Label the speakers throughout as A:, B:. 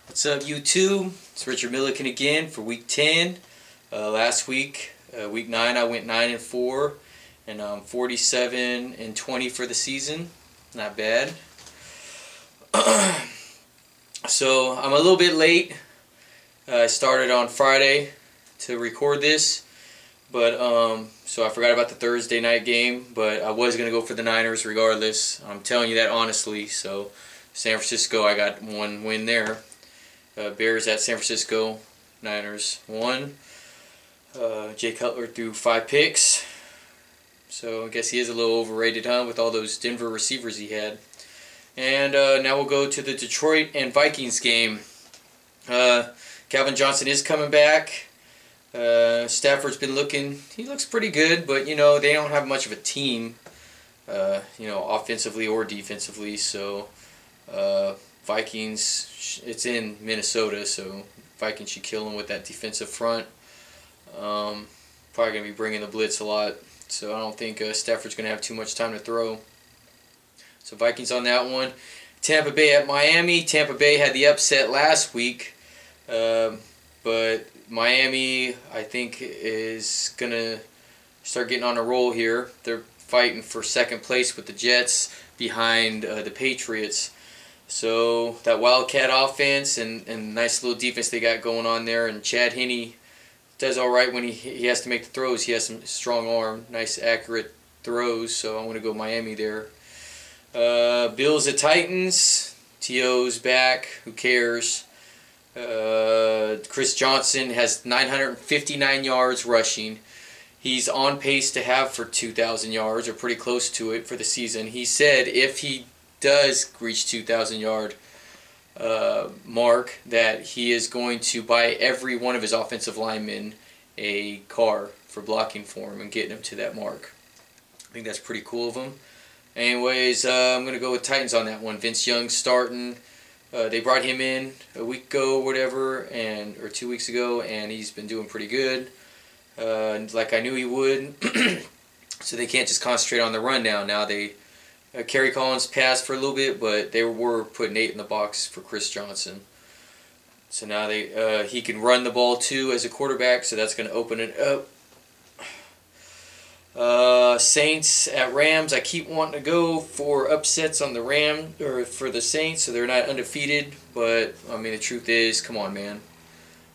A: What's up, YouTube? It's Richard Milliken again for Week 10. Last week, Week 9, I went 9-4, and 47-20 for the season. Not bad. So I'm a little bit late. I started on Friday to record this, but so I forgot about the Thursday night game. But I was gonna go for the Niners regardless. I'm telling you that honestly. So San Francisco, I got one win there. Bears at San Francisco, Niners won. Jay Cutler threw 5 picks. So I guess he is a little overrated, huh, with all those Denver receivers he had. And now we'll go to the Detroit and Vikings game. Calvin Johnson is coming back. Stafford's been he looks pretty good, but you know, they don't have much of a team, you know, offensively or defensively. So Vikings, it's in Minnesota, so Vikings should kill them with that defensive front. Probably going to be bringing the blitz a lot, so I don't think Stafford's going to have too much time to throw. So Vikings on that one. Tampa Bay at Miami. Tampa Bay had the upset last week, but Miami, I think, is going to start getting on a roll here. They're fighting for second place with the Jets behind the Patriots. So that Wildcat offense and nice little defense they got going on there, and Chad Henne does all right when he has to make the throws. He has some strong arm, nice accurate throws, so I'm going to go Miami there. Bills at Titans. T.O.'s back. Who cares? Chris Johnson has 959 yards rushing. He's on pace to have for 2,000 yards, or pretty close to it, for the season. He said if he does reach 2,000 yard mark, that he is going to buy every one of his offensive linemen a car for blocking for him and getting him to that mark. I think that's pretty cool of him. Anyways, I'm going to go with Titans on that one. Vince Young starting. They brought him in a week ago, whatever, or 2 weeks ago, and he's been doing pretty good, like I knew he would. So they can't just concentrate on the run now. Kerry Collins passed for a little bit, but they were putting 8 in the box for Chris Johnson. So now he can run the ball too as a quarterback, so that's going to open it up. Saints at Rams. I keep wanting to go for upsets on the for the Saints, so they're not undefeated. But I mean, the truth is, come on, man.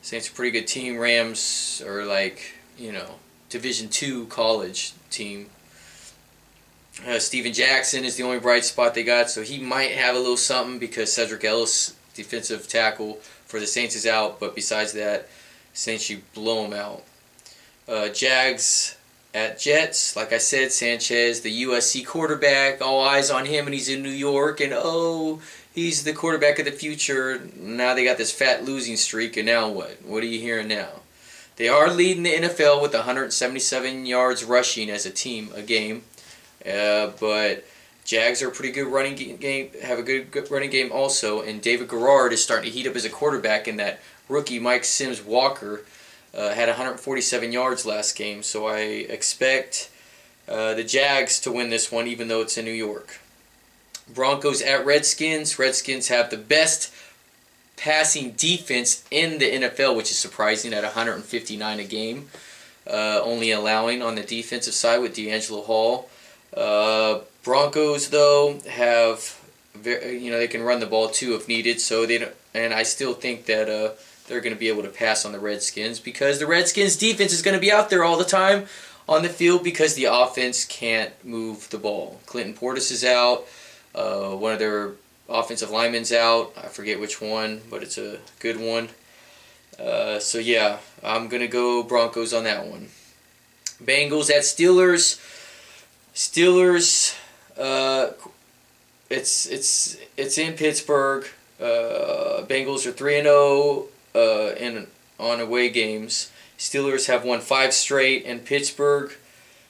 A: Saints are a pretty good team. Rams are like, you know, Division II college team. Steven Jackson is the only bright spot they got, so he might have a little something because Cedric Ellis, defensive tackle for the Saints, is out. But besides that, Saints should blow them out. Jags at Jets. Like I said, Sanchez, the USC quarterback, all eyes on him, and he's in New York, and oh, he's the quarterback of the future. Now they got this fat losing streak, and now what? What are you hearing now? They are leading the NFL with 177 yards rushing as a team a game. But Jags are a pretty good running game, have a good running game also, and David Garrard is starting to heat up as a quarterback, and that rookie Mike Sims Walker had 147 yards last game, so I expect the Jags to win this one, even though it's in New York. Broncos at Redskins. Redskins have the best passing defense in the NFL, which is surprising at 159 a game, only allowing on the defensive side with D'Angelo Hall. Broncos though have they can run the ball too if needed, so they don't, and I still think that they're going to be able to pass on the Redskins because the Redskins defense is going to be out there all the time on the field because the offense can't move the ball. Clinton Portis is out. One of their offensive linemen's out. I forget which one, but it's a good one. So yeah, I'm going to go Broncos on that one. Bengals at Steelers. Steelers, it's in Pittsburgh. Bengals are 3-0 on away games. Steelers have won 5 straight, and Pittsburgh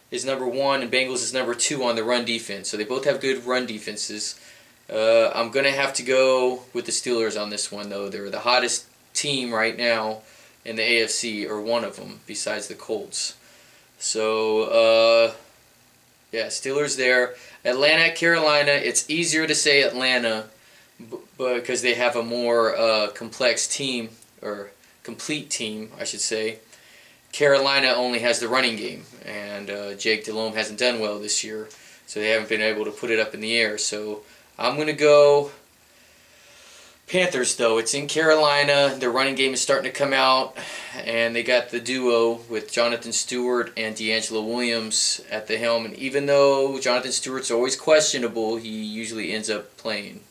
A: is number 1, and Bengals is number 2 on the run defense. So they both have good run defenses. I'm going to have to go with the Steelers on this one, though. They're the hottest team right now in the AFC, or one of them, besides the Colts. So, yeah, Steelers there. Atlanta, Carolina. It's easier to say Atlanta but because they have a more complex team, or complete team, I should say. Carolina only has the running game, and Jake Delhomme hasn't done well this year, so they haven't been able to put it up in the air. So I'm going to go Panthers, though. It's in Carolina. Their running game is starting to come out, and they got the duo with Jonathan Stewart and DeAngelo Williams at the helm. And even though Jonathan Stewart's always questionable, he usually ends up playing.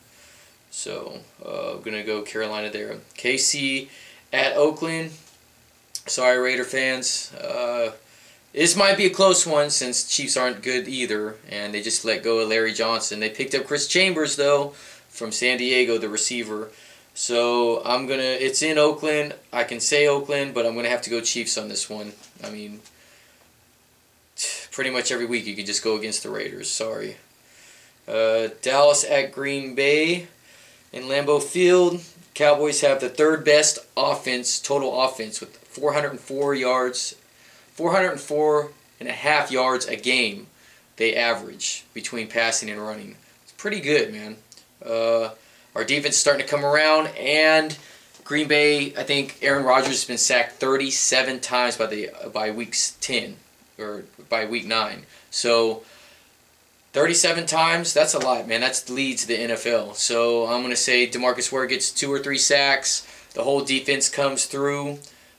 A: So I'm going to go Carolina there. KC at Oakland. Sorry, Raider fans. This might be a close one since Chiefs aren't good either, and they just let go of Larry Johnson. They picked up Chris Chambers, though, from San Diego, the receiver. So it's in Oakland. I can say Oakland, but I'm gonna have to go Chiefs on this one. I mean, pretty much every week you can just go against the Raiders. Sorry. Dallas at Green Bay in Lambeau Field. Cowboys have the third best offense, total offense, with 404 yards, 404.5 yards a game they average between passing and running. It's pretty good, man. Our defense is starting to come around, and Green Bay, I think Aaron Rodgers has been sacked 37 times by week 10 or by week 9. So 37 times, that's a lot, man. That leads the NFL. So I'm going to say DeMarcus Ware gets 2 or 3 sacks. The whole defense comes through.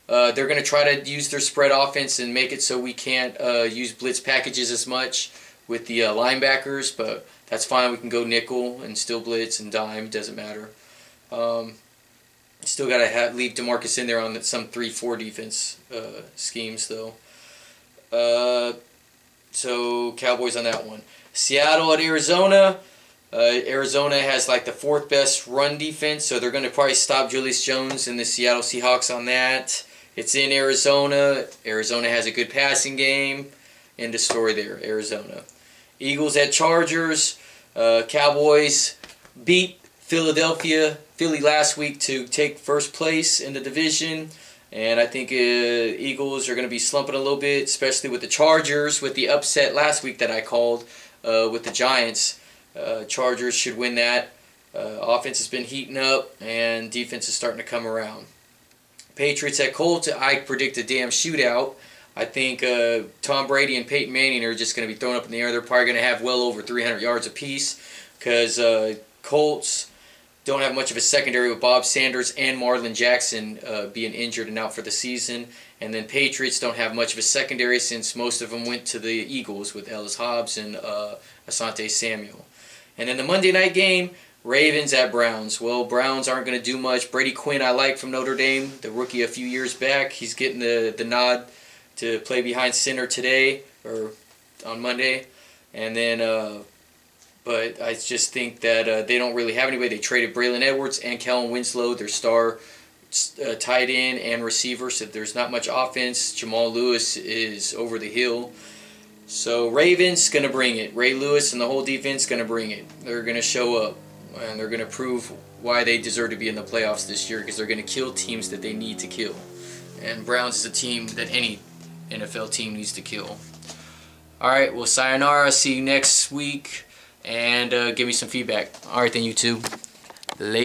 A: They're going to try to use their spread offense and make it so we can't use blitz packages as much with the linebackers, but that's fine. We can go nickel and still blitz and dime. Doesn't matter. Still got to leave DeMarcus in there on some 3-4 defense schemes, though. So Cowboys on that one. Seattle at Arizona. Arizona has like the 4th best run defense, so they're going to probably stop Julius Jones and the Seattle Seahawks on that. It's in Arizona. Arizona has a good passing game. End of story there, Arizona. Eagles at Chargers. Cowboys beat Philly last week to take first place in the division. And I think Eagles are going to be slumping a little bit, especially with the Chargers, with the upset last week that I called with the Giants. Chargers should win that. Offense has been heating up, and defense is starting to come around. Patriots at Colts. I predict a damn shootout. I think Tom Brady and Peyton Manning are just going to be thrown up in the air. They're probably going to have well over 300 yards apiece, because Colts don't have much of a secondary with Bob Sanders and Marlon Jackson being injured and out for the season. And then Patriots don't have much of a secondary since most of them went to the Eagles with Ellis Hobbs and Asante Samuel. And then the Monday night game, Ravens at Browns. Well, Browns aren't going to do much. Brady Quinn I like from Notre Dame, the rookie a few years back. He's getting the nod to play behind center today, or on Monday. And then, but I just think that they don't really have anybody. They traded Braylon Edwards and Kellen Winslow, their star tight end and receiver, so there's not much offense. Jamal Lewis is over the hill. So Ravens going to bring it. Ray Lewis and the whole defense going to bring it. They're going to show up, and they're going to prove why they deserve to be in the playoffs this year, because they're going to kill teams that they need to kill. And Browns is a team that any NFL team needs to kill. Alright, well, sayonara. See you next week. And give me some feedback. Alright then, YouTube. Later.